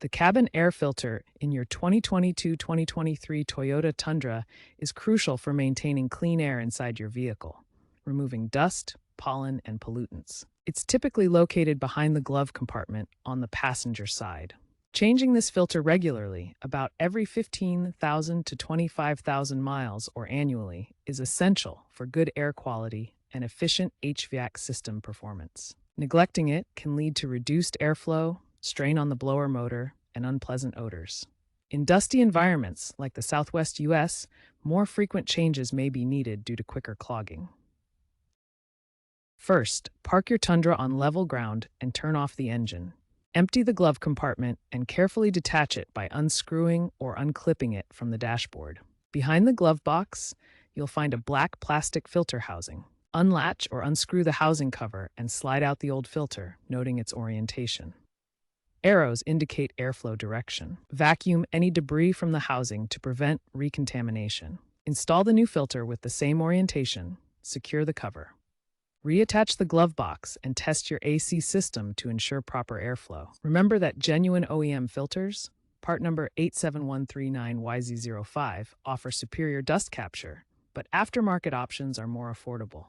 The cabin air filter in your 2022-2023 Toyota Tundra is crucial for maintaining clean air inside your vehicle, removing dust, pollen, and pollutants. It's typically located behind the glove compartment on the passenger side. Changing this filter regularly, about every 15,000 to 25,000 miles or annually, is essential for good air quality and efficient HVAC system performance. Neglecting it can lead to reduced airflow, strain on the blower motor, and unpleasant odors. In dusty environments like the Southwest US, more frequent changes may be needed due to quicker clogging. First, park your Tundra on level ground and turn off the engine. Empty the glove compartment and carefully detach it by unscrewing or unclipping it from the dashboard. Behind the glove box, you'll find a black plastic filter housing. Unlatch or unscrew the housing cover and slide out the old filter, noting its orientation. Arrows indicate airflow direction. Vacuum any debris from the housing to prevent recontamination. Install the new filter with the same orientation. Secure the cover. Reattach the glove box and test your AC system to ensure proper airflow. Remember that genuine OEM filters, part number 87139YZ05, offer superior dust capture, but aftermarket options are more affordable.